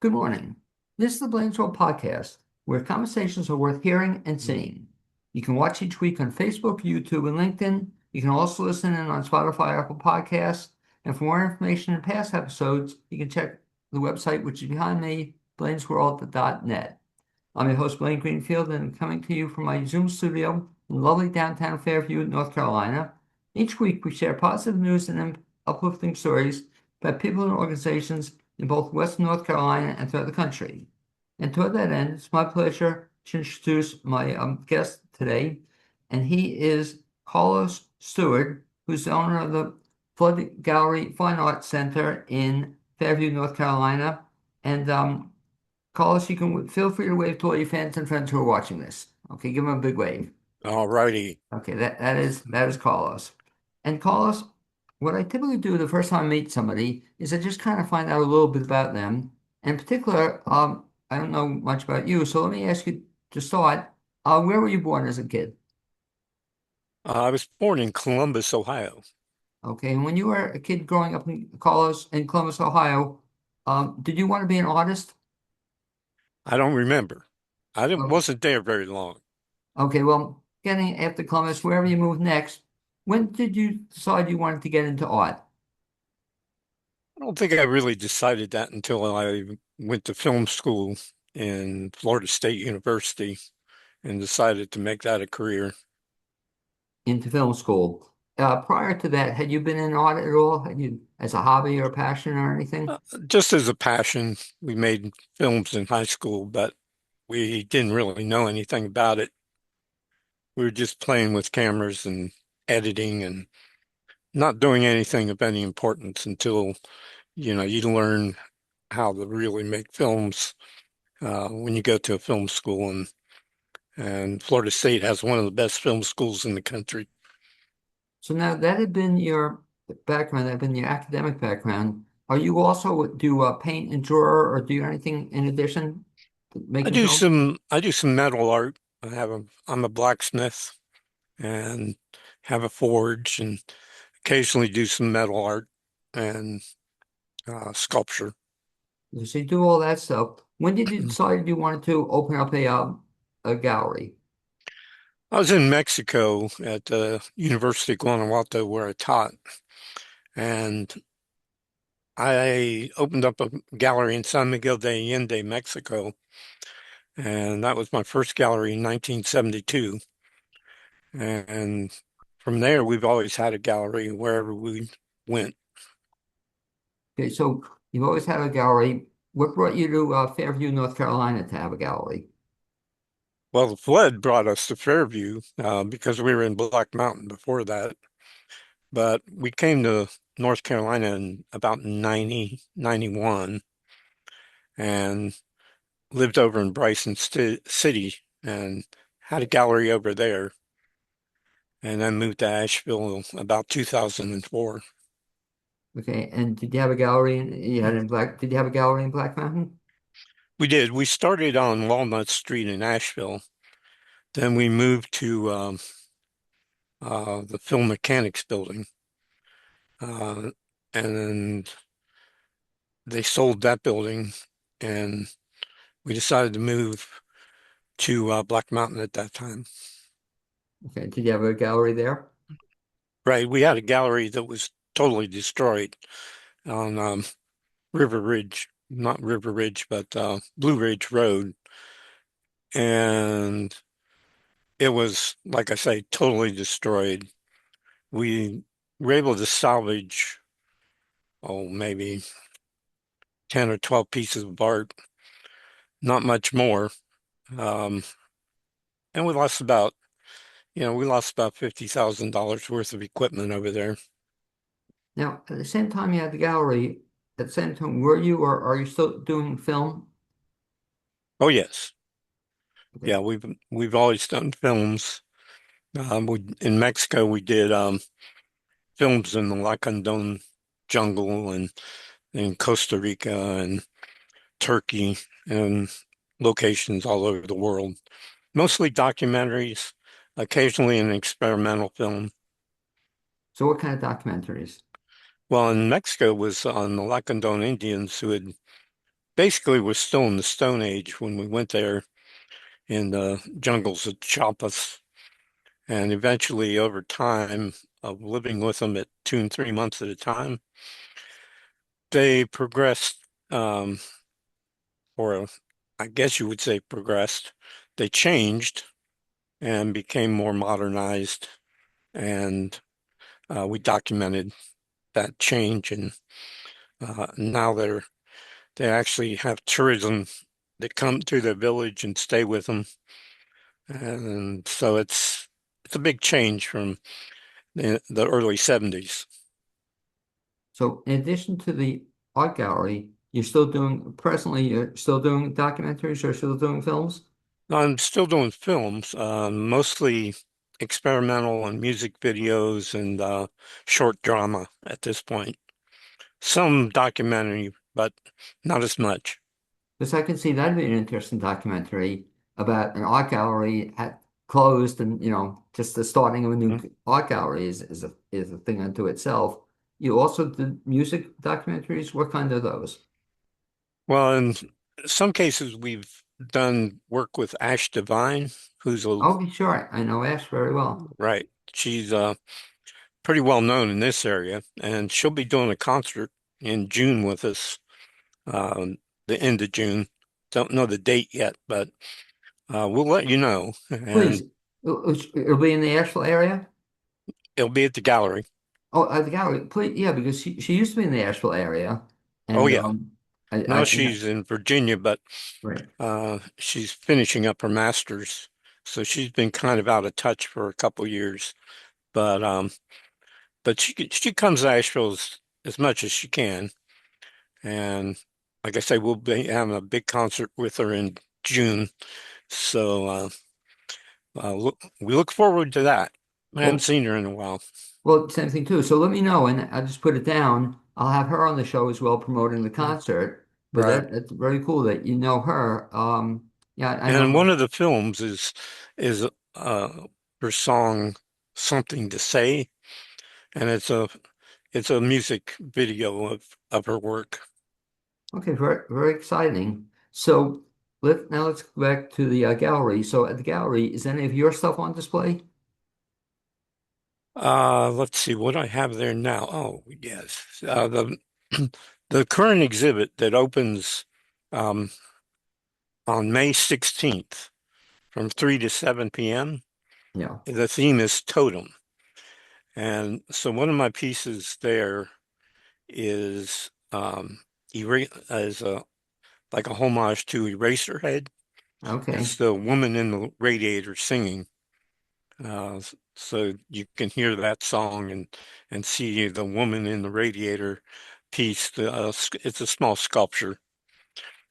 Good morning. This is the Blaine's World podcast, where conversations are worth hearing and seeing. You can watch each week on Facebook, YouTube, and LinkedIn. You can also listen in on Spotify, Apple Podcasts. And for more information and past episodes, you can check the website, which is behind me, blainesworld.net. I'm your host, Blaine Greenfield, and I'm coming to you from my Zoom studio in lovely downtown Fairview, North Carolina. Each week, we share positive news and uplifting stories about people and organizations in both Western North Carolina and throughout the country. And toward that end, it's my pleasure to introduce my guest today, and he is Carlos Steward, who's the owner of the Flood Gallery Fine Arts Center in Fairview, North Carolina. And Carlos, you can feel free to wave to all your fans and friends who are watching this. Okay, give them a big wave. All righty. Okay, that is Carlos. And Carlos, what I typically do the first time I meet somebody is I just kind of find out a little bit about them. In particular, I don't know much about you, so let me ask you to start. Where were you born as a kid? I was born in Columbus, Ohio. Okay, and when you were a kid growing up in Carlos in Columbus, Ohio, did you want to be an artist? I don't remember. I didn't, Okay, wasn't there very long. okay, well, getting after Columbus, wherever you moved next, when did you decide you wanted to get into art? I don't think I really decided that until I went to film school in Florida State University and decided to make that a career. Into film school. Prior to that, had you been in art at all? Had you, as a hobby or a passion or anything? Just as a passion, we made films in high school, but we didn't really know anything about it. We were just playing with cameras and editing and not doing anything of any importance until, you learn how to really make films when you go to a film school, and Florida State has one of the best film schools in the country. So now that had been your background, that had been your academic background. Are you also do paint and draw or do anything in addition to I making do films? some metal art. I'm a blacksmith and have a forge and occasionally do some metal art and sculpture. So you do all that stuff. When did you decide you wanted to open up a gallery? I was in Mexico at the University of Guanajuato where I taught, and I opened up a gallery in San Miguel de Allende, Mexico, and that was my first gallery in 1972. And from there, we've always had a gallery wherever we went. Okay, so you've always had a gallery. What brought you to Fairview, North Carolina to have a gallery? Well, the flood brought us to Fairview because we were in Black Mountain before that. But we came to North Carolina in about 91 and lived over in Bryson St City and had a gallery over there. And then moved to Asheville about 2004. Okay, and did you have a gallery in Black? Did you have a gallery in Black Mountain? We did. We started on Walnut Street in Asheville. Then we moved to the Film Mechanics building. Uh, and then they sold that building, and we decided to move to Black Mountain at that time. Okay, did you have a gallery there? Right. We had a gallery that was totally destroyed on River Ridge, not River Ridge, but Blue Ridge Road. And it was, like I say, totally destroyed. We were able to salvage, oh, maybe 10 or 12 pieces of art, not much more. Um, and we lost about $50,000 worth of equipment over there. Now, at the same time you had the gallery, at the same time, were you or are you still doing film? Oh, yes. Okay, Yeah, we've always done films. In Mexico, we did films in the Lacandon jungle and in Costa Rica and Turkey and locations all over the world. Mostly documentaries, occasionally an experimental film. so what kind of documentaries? Well, in Mexico was on the Lacandon Indians who had basically we're still in the Stone Age when we went there in the jungles of Chiapas. And eventually, over time of living with them at 2 and 3 months at a time, they progressed, or I guess you would say progressed. They changed and became more modernized, and we documented that change. And now they actually have tourism that come to their village and stay with them, and so it's a big change from the early 70s. So in addition to the art gallery, you're still doing documentaries or still doing films? I'm still doing films, mostly experimental and music videos and short drama at this point. Some documentary, but not as much. Because I can see that'd be an interesting documentary about an art gallery had closed and, just the starting of a new Mhm. art gallery is a thing unto itself. You also did music documentaries. What kind are those? Well, in some cases, we've done work with Ash Divine, who's a I'll be sure. I know Ash very well. right. She's pretty well known in this area, and she'll be doing a concert in June with us, um, the end of June. Don't know the date yet, but we'll let you know. Please, And it'll be in the Asheville area. it'll be at the gallery. Oh, the gallery, please, yeah, because she used to be in the Asheville area, Oh and yeah. I Now she's in Virginia, but right. she's finishing up her master's, so she's been kind of out of touch for a couple years. But she comes to Asheville as much as she can, and like I say, we'll be having a big concert with her in June. So we look forward to that. I haven't Well, seen her in a while. well, same thing too. So let me know, and I'll just put it down. I'll have her on the show as well, promoting the Mm. concert. But Right. that's very cool that you know her. Yeah, I And know. one of the films is her song "Something to Say," and it's a music video of her work. Okay, very very exciting. So let's go back to the gallery. So at the gallery, is any of your stuff on display? Let's see what I have there now. Oh, yes. The current exhibit that opens um, on May 16th from 3 to 7 p.m. Yeah. The theme is totem. And so one of my pieces there is is like a homage to Eraserhead. Okay. It's the woman in the radiator singing. So you can hear that song and see the woman in the radiator piece. It's a small sculpture,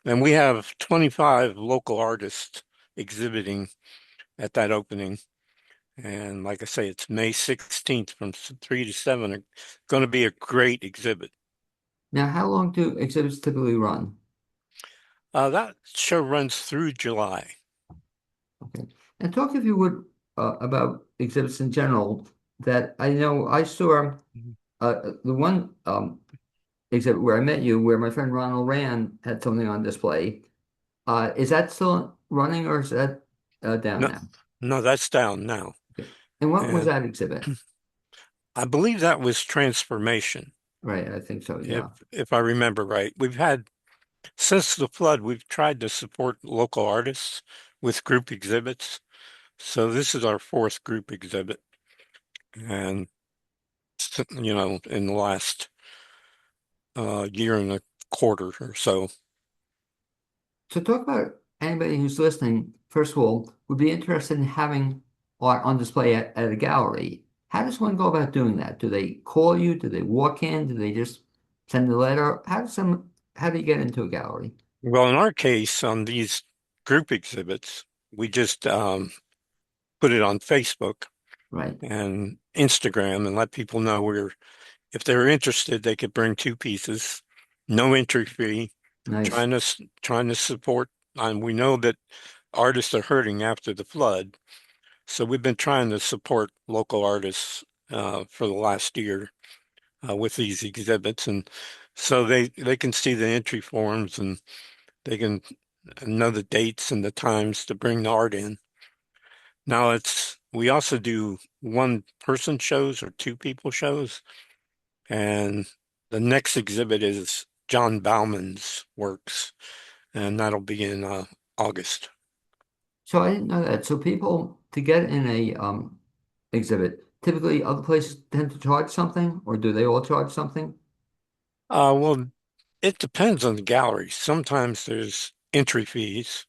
and we have 25 local artists exhibiting at that opening. And like I say, it's May 16th from 3 to 7. It's going to be a great exhibit. Now, how long do exhibits typically run? That show runs through July. Okay. And talk, if you would, about exhibits in general. That I know I saw Mhm. the one exhibit where I met you, where my friend Ronald Rand had something on display. Is that still running or is that down No, now? no, that's down now. Okay. And what was And that exhibit? I believe that was transformation, Right, I think so, if yeah. if I remember right. Since the flood, we've tried to support local artists with group exhibits. So this is our fourth group exhibit. And, in the last year and a quarter or so. So talk about anybody who's listening, first of all, would be interested in having art on display at a gallery. How does one go about doing that? Do they call you? Do they walk in? Do they just send a letter? How do you get into a gallery? Well, in our case, on these group exhibits, we just put it on Facebook Right. and Instagram and let people know if they're interested, they could bring two pieces, no entry fee, Nice. trying to support. And we know that artists are hurting after the flood, so we've been trying to support local artists for the last year with these exhibits, and So they can see the entry forms and they can know the dates and the times to bring the art in. Now we also do one person shows or two people shows, and the next exhibit is John Bauman's works, and that'll be in August. So I didn't know that. So people to get in a exhibit, typically other places tend to charge something, or do they all charge something? Well, it depends on the gallery. Sometimes there's entry fees,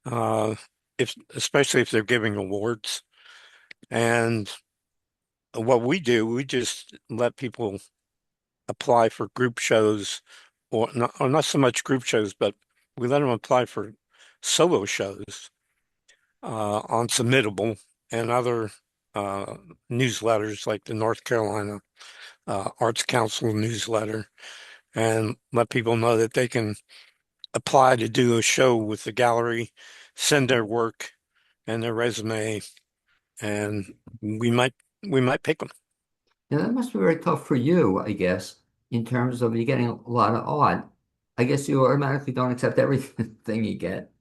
uh, if especially if they're giving awards. And what we do, we just let people apply for group shows, or not so much group shows, but we let them apply for solo shows on Submittable and other uh, newsletters like the North Carolina Arts Council newsletter, and let people know that they can apply to do a show with the gallery, send their work and their resume, and we might pick them. Now that must be very tough for you, I guess, in terms of you getting a lot of art. I guess you automatically don't accept everything you get.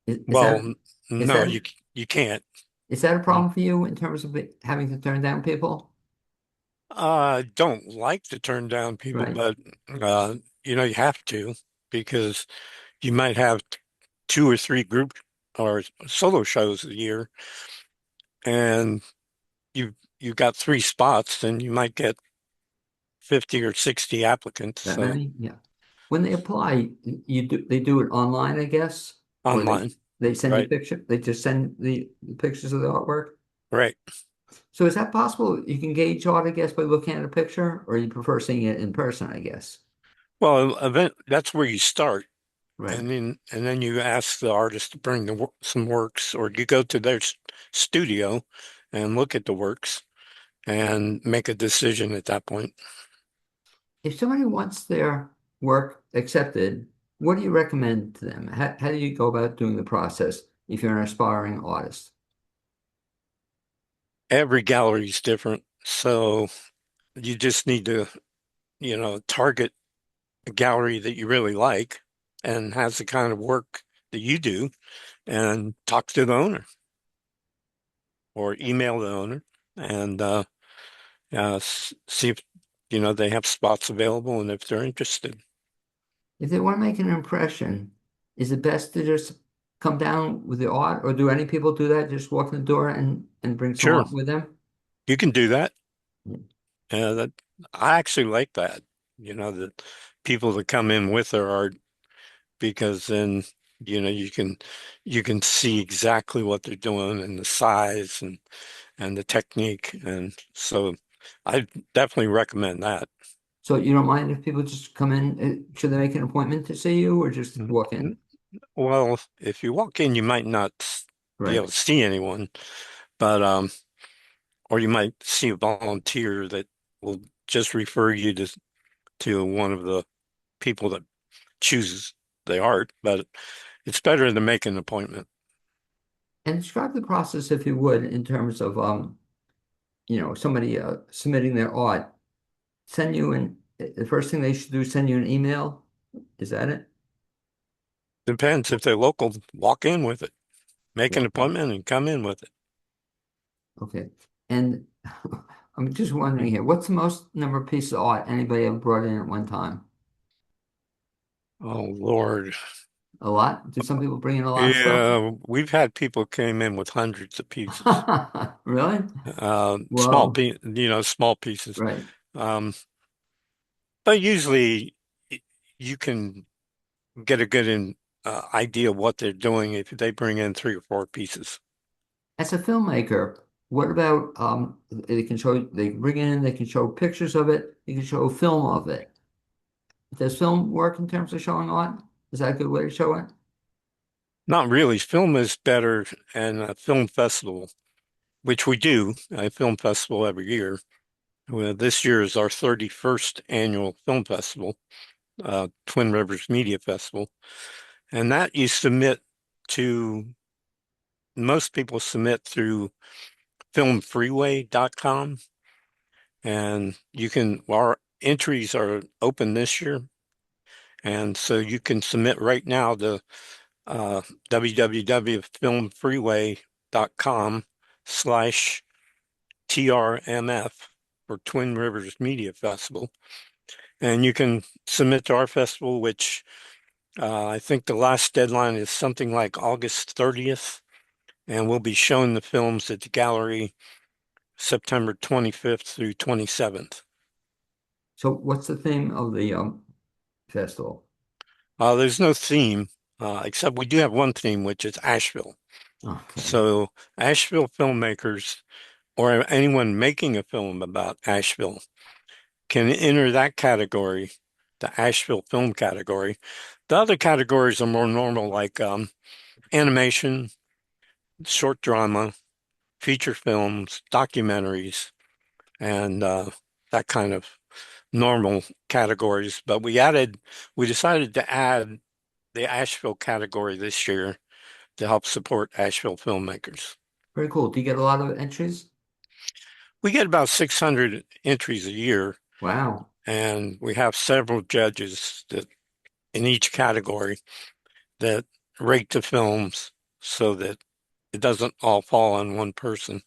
Is that Well, is no, that you can't. is that a problem for you in terms of having to turn down people? I don't like to turn down people, Right. but uh, you have to because you might have two or three group or solo shows a year, and you got three spots, and you might get 50 or 60 applicants. That So many? Yeah. When they apply, they do it online, I guess, or online, they send you right, picture. They just send the pictures of the artwork. right. So is that possible? You can gauge art, I guess, by looking at a picture, or you prefer seeing it in person, I guess. Well, event that's where you start, Right. and then you ask the artist to bring some works, or you go to their studio and look at the works and make a decision at that point. If somebody wants their work accepted, what do you recommend to them? How do you go about doing the process if you're an aspiring artist? Every gallery is different, so you just need to, target a gallery that you really like and has the kind of work that you do and talk to the owner or email the owner and see if, they have spots available and if they're interested. If they want to make an impression, is it best to just come down with the art, or do any people do that? Just walk in the door and bring some Sure, art with them? you can do that. Yeah. That I actually like that, that people that come in with their art because then, you can see exactly what they're doing and the size and the technique. And so I definitely recommend that. So you don't mind if people just come in? Should they make an appointment to see you, or just Mhm. walk in? Well, if you walk in, you might not be Right. able to see anyone, but or you might see a volunteer that will just refer you to one of the people that chooses the art. But it's better to make an appointment. And describe the process, if you would, in terms of somebody submitting their art. Send you the first thing they should do is send you an email. Is that it? Depends if they're local, walk in with it, make an Walk in. appointment and come in with it. Okay. And I'm just wondering here, what's the most number of pieces of art anybody ever brought in at one time? Oh, Lord. A lot? Did some people bring in a lot of stuff? Yeah, we've had people came in with hundreds of pieces. Really? Small Whoa. small pieces. Right. Um, but usually you can get a good idea of what they're doing if they bring in three or four pieces. As a filmmaker, what about they bring in, they can show pictures of it, they can show film of it. Does film work in terms of showing art? Is that a good way to show it? Not really. Film is better, and a film festival, which we do, a film festival every year. Well, this year is our 31st annual film festival, Twin Rivers Media Festival. And that you submit to, most people submit through filmfreeway.com. And you can, entries are open this year, and so you can submit right now to www.filmfreeway.com/TRMF for Twin Rivers Media Festival. And you can submit to our festival, which I think the last deadline is something like August 30th, and we'll be showing the films at the gallery September 25th through 27th. So what's the theme of the festival? There's no theme, except we do have one theme, which is Asheville. Okay, So Asheville filmmakers or anyone making a film about Asheville can enter that category, the Asheville film category. The other categories are more normal, like animation, short drama, feature films, documentaries, and that kind of normal categories. But we decided to add the Asheville category this year to help support Asheville filmmakers. very cool. Do you get a lot of entries? We get about 600 entries a year, Wow, and we have several judges that in each category that rate the films so that it doesn't all fall on one person.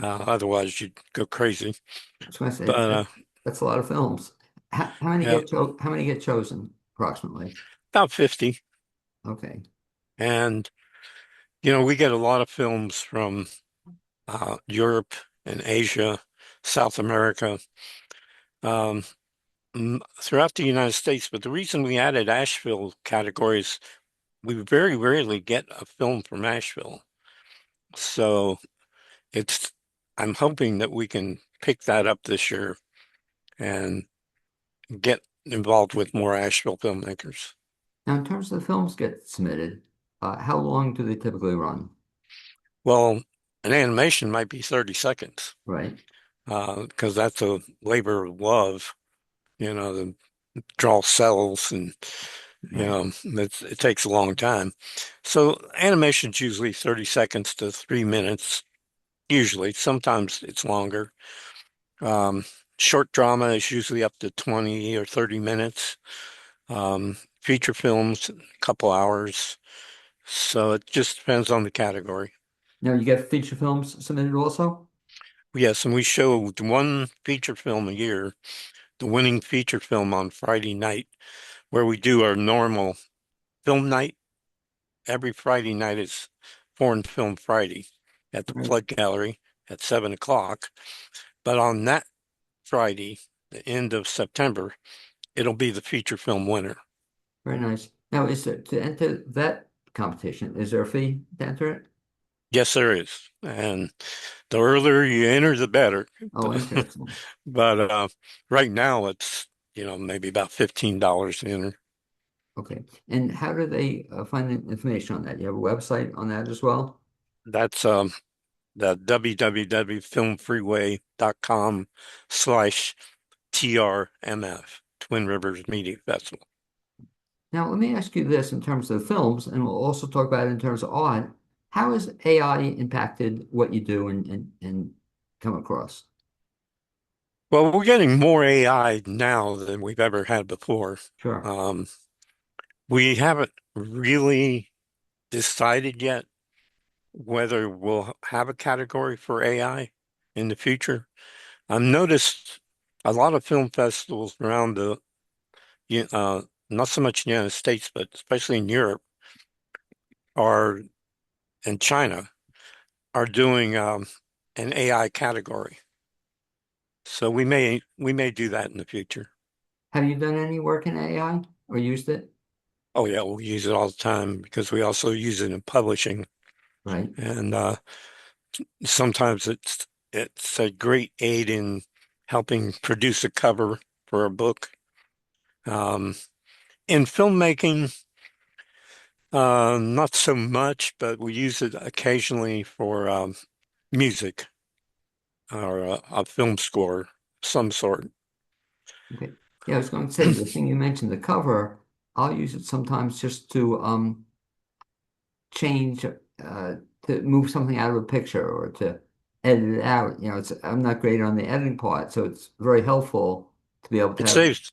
Otherwise, you'd go crazy. that's what I But said. That's a lot of films. How many yeah, get how many get chosen approximately? about 50. Okay. And, we get a lot of films from Europe and Asia, South America, um, throughout the United States. But the reason we added Asheville categories, we very rarely get a film from Asheville. So it's, I'm hoping that we can pick that up this year and get involved with more Asheville filmmakers. Now, in terms of the films get submitted, how long do they typically run? Well, an animation might be 30 seconds, Right. because that's a labor of love, to draw cells and, Right. it takes a long time. So animation's usually 30 seconds to 3 minutes, usually. Sometimes it's longer. Um, Short drama is usually up to 20 or 30 minutes. Feature films, a couple hours. So it just depends on the category. Now, you get feature films submitted also? Yes, and we show one feature film a year, the winning feature film on Friday night, where we do our normal film night. Every Friday night is Foreign Film Friday at the Right. Flood Gallery at 7 o'clock. But on that Friday, the end of September, it'll be the feature film winner. Very nice. Now, is there to enter that competition, is there a fee to enter it? Yes, there is. And the earlier you enter, the better. Oh, interesting. But right now it's, maybe about $15 to enter. Okay. And how do they find the information on that? You have a website on that as well? That's the www.filmfreeway.com/TRMF, Twin Rivers Media Festival. Now, let me ask you this in terms of films, and we'll also talk about it in terms of art. How has AI impacted what you do and come across? Well, we're getting more AI now than we've ever had before. Sure. Um, we haven't really decided yet whether we'll have a category for AI in the future. I've noticed a lot of film festivals around not so much in the United States, but especially in Europe are and China are doing an AI category. So we may do that in the future. Have you done any work in AI or used it? Oh yeah, we use it all the time because we also use it in publishing, Right. and sometimes it's a great aid in helping produce a cover for a book. Um, in filmmaking, not so much, but we use it occasionally for music or a film score of some sort. Okay. Yeah, I was going to say the thing you mentioned, the cover, I'll use it sometimes just to change to move something out of a picture or to edit it out. It's I'm not great on the editing part, so it's very helpful to be able to It have saves,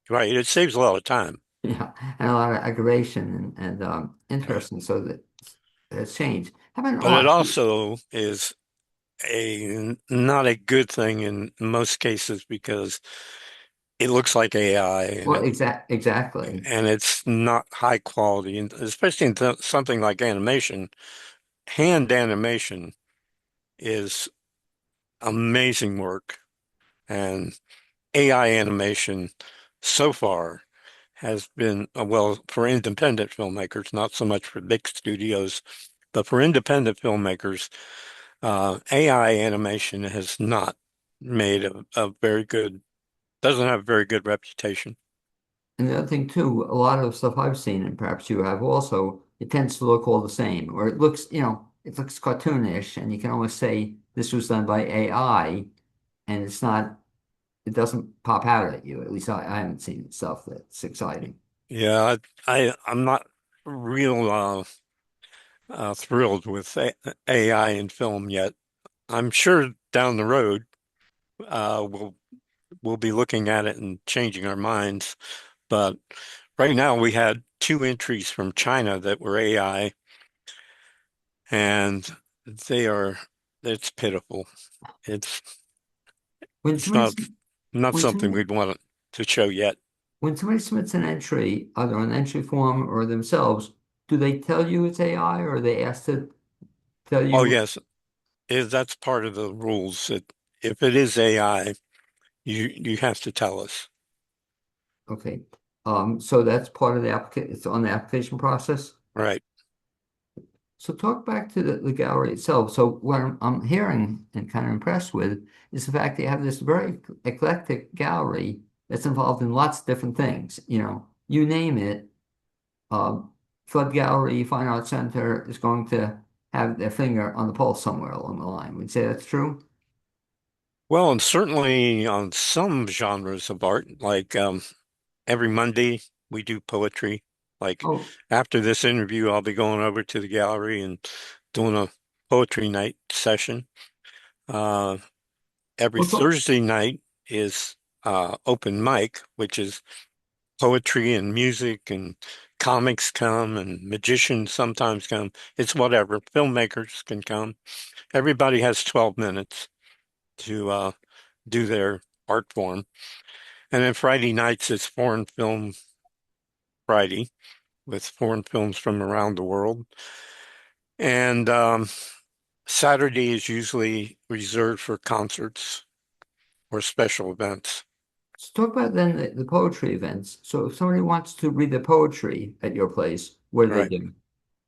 right, it saves a lot of time. yeah, and a lot of aggravation and Yeah. interesting. So that it's changed. How about But it art? also is a not a good thing in most cases because it looks like AI Well, exactly. and it's not high quality, and especially in something like animation. Hand animation is amazing work, and AI animation so far has been well for independent filmmakers, not so much for big studios, but for independent filmmakers, AI animation has not made a very good, doesn't have a very good reputation. And the other thing too, a lot of stuff I've seen, and perhaps you have also, it tends to look all the same, or it looks, it looks cartoonish, and you can almost say this was done by AI, and it's not, it doesn't pop out at you. At least I haven't seen stuff that's exciting. Yeah, I'm not real thrilled with AI in film yet. I'm sure down the road we'll be looking at it and changing our minds. But right now we had two entries from China that were AI, and they are it's pitiful. It's When it's somebody, not when something somebody, we'd want to show yet. when somebody submits an entry, either an entry form or themselves, do they tell you it's AI, or are they asked to tell Oh you? yes, that's part of the rules that if it is AI, you have to tell us. Okay. So that's part of the application. It's on the application process. Right. So talk back to the gallery itself. So what I'm hearing and kind of impressed with is the fact that you have this very eclectic gallery that's involved in lots of different things. You name it, uh, Flood Gallery, Fine Arts Center is going to have their finger on the pulse somewhere along the line. Would you say that's true? Well, and certainly on some genres of art, like every Monday we do poetry. Like Oh, after this interview, I'll be going over to the gallery and doing a poetry night session. Uh, every well, Thursday night is open mic, which is poetry and music and comics come and magicians sometimes come. It's whatever. Filmmakers can come. Everybody has 12 minutes to do their art form. And then Friday nights is Foreign Film Friday with foreign films from around the world. And Saturday is usually reserved for concerts or special events. let's talk about then the poetry events. So if somebody wants to read the poetry at your place, what do they Right. do?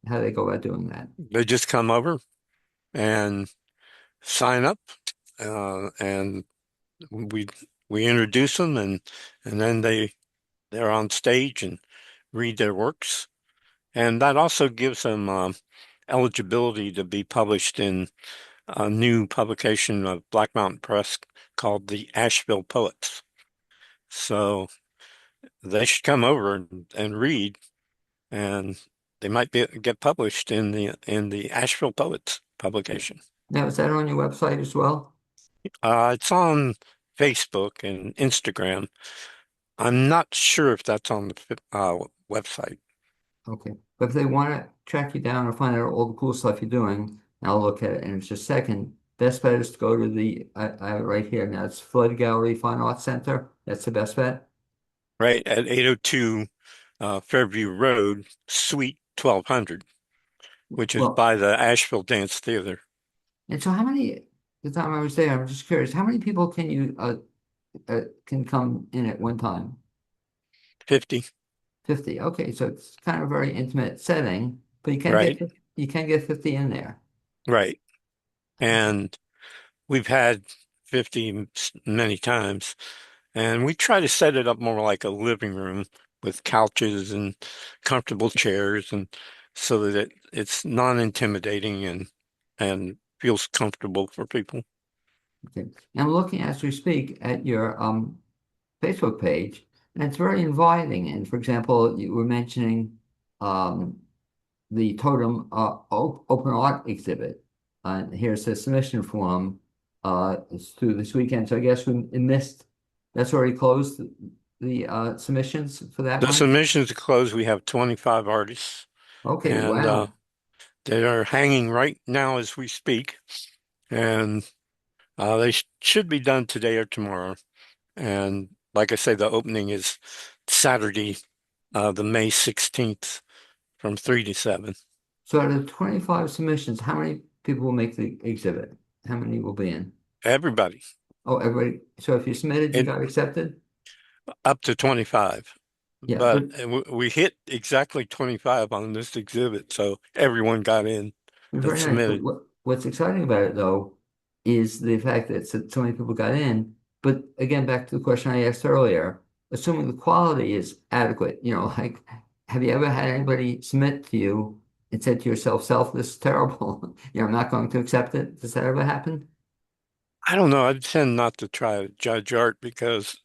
How do they go about doing that? They just come over and sign up, and we we introduce them, and then they're on stage and read their works, and that also gives them eligibility to be published in a new publication of Black Mountain Press called the Asheville Poets. So they should come over and read, and they might get published in the Asheville Poets publication. Now, is that on your website as well? It's on Facebook and Instagram. I'm not sure if that's on the website. Okay. But if they want to track you down or find out all the cool stuff you're doing, I'll look at it in just a second. Best bet is to go to I have it right here. Now it's Flood Gallery Fine Arts Center. That's the best bet. Right at 802 Fairview Road, Suite 1200, which is Well, by the Asheville Dance Theater. and so how many, the time I was there, I'm just curious, how many people can come in at one time? 50, 50. Okay, so it's kind of a very intimate setting, but right? you can get 50 in there. Right. And we've had 50 many times, and we try to set it up more like a living room with couches and comfortable chairs, and so that it's non-intimidating and feels comfortable for people. Okay. And I'm looking as we speak at your Facebook page, and it's very inviting. And for example, you were mentioning um, the Totem Open Art exhibit. Here's the submission form. It's through this weekend, so I guess we missed That's already closed the submissions for that The one? submissions are closed. We have 25 artists, Okay, and wow. they are hanging right now as we speak. And they should be done today or tomorrow. And like I say, the opening is Saturday, the May 16th from 3 to 7. So out of 25 submissions, how many people will make the exhibit? How many will be in? Everybody, Oh, everybody. So if you submitted, you it got accepted? up to 25. Yeah, but But we hit exactly 25 on this exhibit, so everyone got in that very nice. But submitted. what's exciting about it though is the fact that so many people got in. But again, back to the question I asked earlier, assuming the quality is adequate, like have you ever had anybody submit to you and said to yourself, "Self, this is terrible. I'm not going to accept it." Does that ever happen? I don't know. I tend not to try to judge art because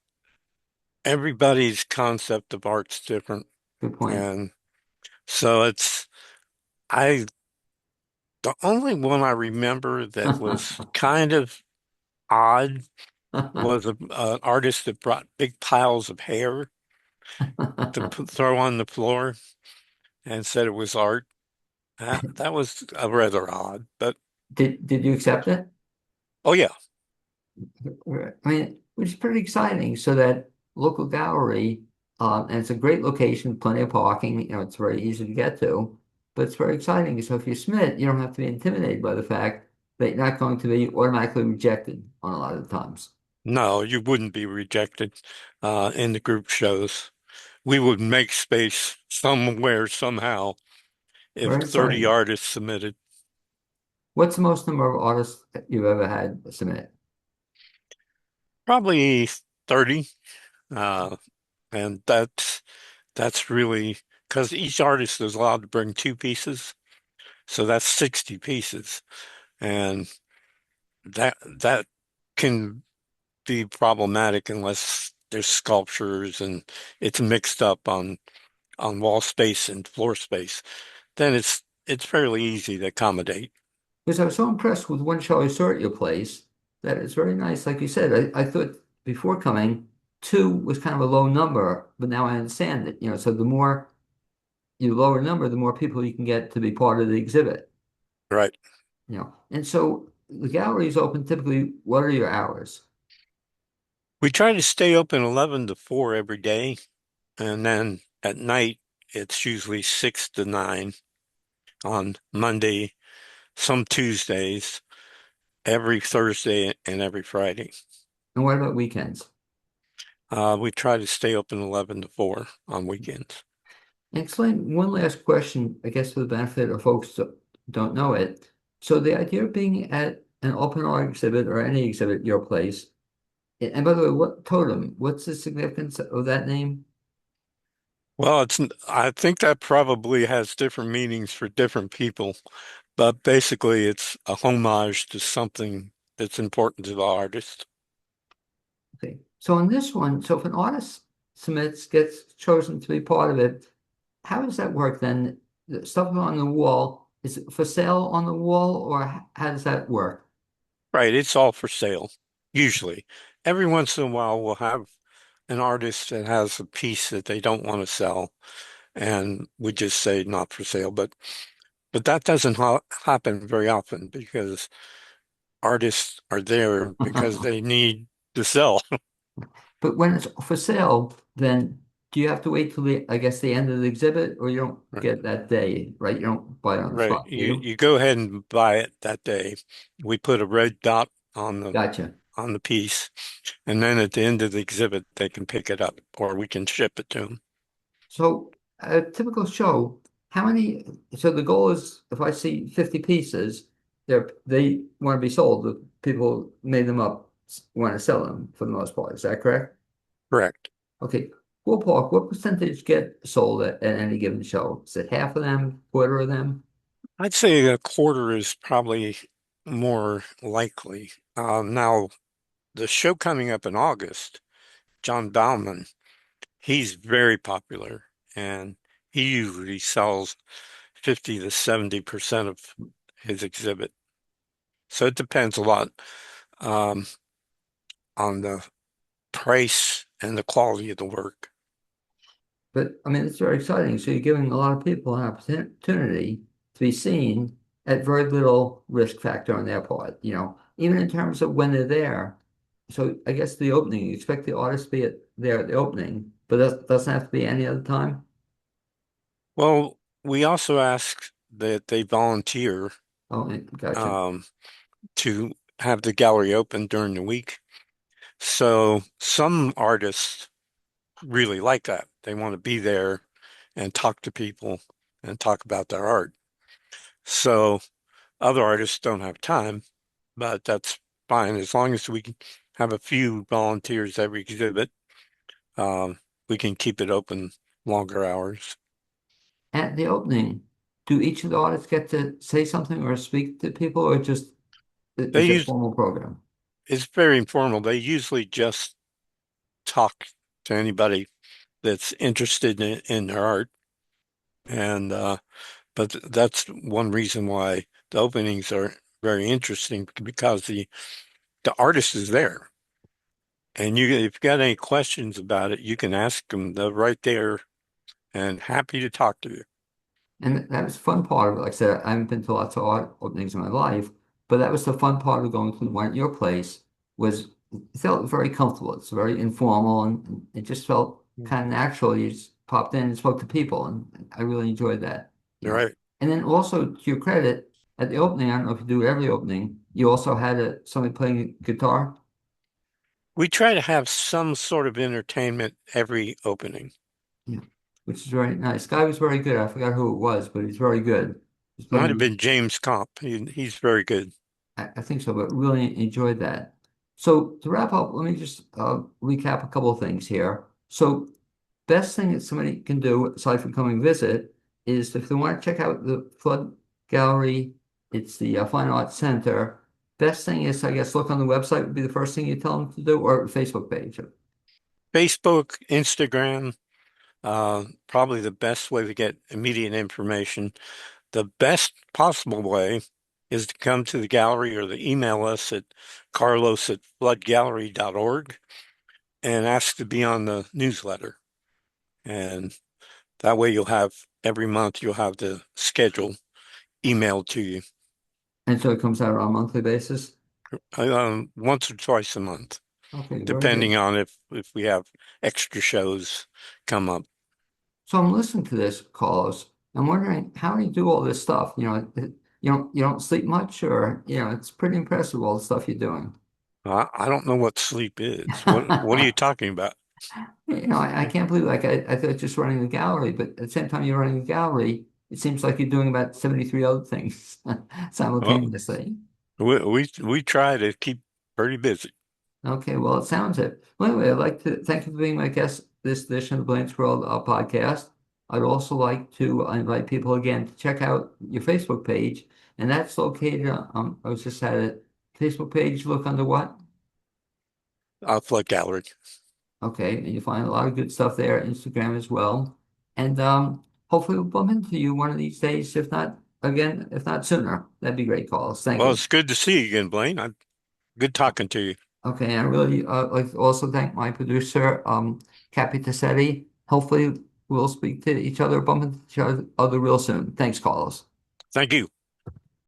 everybody's concept of art's different. Good point. And so I, the only one I remember that was kind of odd was an artist that brought big piles of hair to throw on the floor and said it was art. That was rather odd, but Did you accept it? oh yeah, I mean, which is pretty exciting. So that local gallery, and it's a great location, plenty of parking. It's very easy to get to, but it's very exciting. So if you submit, you don't have to be intimidated by the fact that you're not going to be automatically rejected on a lot of the times. no, you wouldn't be rejected in the group shows. We would make space somewhere, somehow, if Very 30 exciting. artists submitted. What's the most number of artists that you've ever had submit? Probably 30. Uh, and that's really because each artist is allowed to bring two pieces. So that's 60 pieces. And that can be problematic unless there's sculptures and it's mixed up on wall space and floor space. Then it's fairly easy to accommodate. Because I was so impressed with one show I saw at your place that it's very nice. Like you said, I thought before coming, two was kind of a low number, but now I understand it. So the more you lower number, the more people you can get to be part of the exhibit. Right. And so the gallery is open typically. What are your hours? We try to stay open 11 to 4 every day, and then at night it's usually 6 to 9 on Monday, some Tuesdays, every Thursday and every Friday. And what about weekends? We try to stay open 11 to 4 on weekends. And explain one last question, I guess, for the benefit of folks that don't know it. So the idea of being at an open art exhibit or any exhibit at your place, and by the way, what totem? What's the significance of that name? Well, I think that probably has different meanings for different people, but basically it's a homage to something that's important to the artist. Okay. So on this one, so if an artist submits, gets chosen to be part of it, how does that work then? The stuff on the wall, is it for sale on the wall or how does that work? Right, it's all for sale, usually. Every once in a while, we'll have an artist that has a piece that they don't want to sell, and we just say not for sale. But that doesn't ha happen very often because artists are there because they need to sell. But when it's for sale, then do you have to wait till I guess, the end of the exhibit or you don't Right. get that day, right? You don't buy it on the Right. spot, do You you? you go ahead and buy it that day. We put a red dot Gotcha. on the piece, and then at the end of the exhibit, they can pick it up, or we can ship it to them. So a typical show, how many, so the goal is if I see 50 pieces, they want to be sold. The people made them up want to sell them for the most part. Is that correct? Correct. Okay. Ballpark, what percentage get sold at any given show? Is it half of them, quarter of them? I'd say a quarter is probably more likely. Now, the show coming up in August, John Bauman, he's very popular, and he usually sells 50 to 70% of his exhibit. So it depends a lot um, on the price and the quality of the work. But I mean, it's very exciting. So you're giving a lot of people an opportunity to be seen at very little risk factor on their part, even in terms of when they're there. So I guess the opening, you expect the artist to be there at the opening, but that doesn't have to be any other time. Well, we also ask that they volunteer Oh, gotcha. um, to have the gallery open during the week. So some artists really like that. They want to be there and talk to people and talk about their art. So other artists don't have time, but that's fine as long as we can have a few volunteers every exhibit. Um, we can keep it open longer hours. At the opening, do each of the artists get to say something or speak to people, or just They is it a use formal program? It's very informal. They usually just talk to anybody that's interested in their art. And but that's one reason why the openings are very interesting because the artist is there. And if you've got any questions about it, you can ask them. They're right there and happy to talk to you. And that was the fun part of it. Like I said, I haven't been to lots of art openings in my life, but that was the fun part of going to the one at your place was it felt very comfortable. It's very informal and it just felt kind of natural. You just popped in and spoke to people, and I really enjoyed that, you All know. right. And then also to your credit, at the opening, I don't know if you do every opening, you also had somebody playing guitar. We try to have some sort of entertainment every opening. Yeah, which is very nice. Guy was very good. I forgot who it was, but he's very good. He's Might have playing. been James Comp. He's very good. I think so, but really enjoyed that. So to wrap up, let me just recap a couple of things here. So best thing that somebody can do aside from coming visit is if they want to check out the Flood Gallery, it's the Fine Arts Center. Best thing is, I guess, look on the website would be the first thing you tell them to do, or Facebook page. Facebook, Instagram, probably the best way to get immediate information. The best possible way is to come to the gallery or to email us at carlos@floodgallery.org and ask to be on the newsletter. And that way every month you'll have the schedule emailed to you And so it comes out on a monthly basis. once or twice a month, Okay, very good. depending on if we have extra shows come up. So I'm listening to this, Carlos. I'm wondering how do you do all this stuff? You don't sleep much, or it's pretty impressive all the stuff you're doing. I don't know what sleep is. What are you talking about? I can't believe I thought just running the gallery, but at the same time you're running the gallery, it seems like you're doing about 73 other things Well, simultaneously. we try to keep pretty busy. Okay, well, it sounds it. Well, anyway, I'd like to thank you for being my guest this edition of the Blaine's World podcast. I'd also like to invite people again to check out your Facebook page, and that's located I was just at a Facebook page. Look under what? Flood Gallery. Okay, and you find a lot of good stuff there, Instagram as well. And hopefully we'll bump into you one of these days, if not again, if not sooner. That'd be great, calls. Thank Well, you. it's good to see you again, Blaine. Good talking to you. Okay, and I really like to also thank my producer, Cappy Tassetti. Hopefully we'll speak to each other, bump into each other real soon. Thanks, Carlos. Thank you.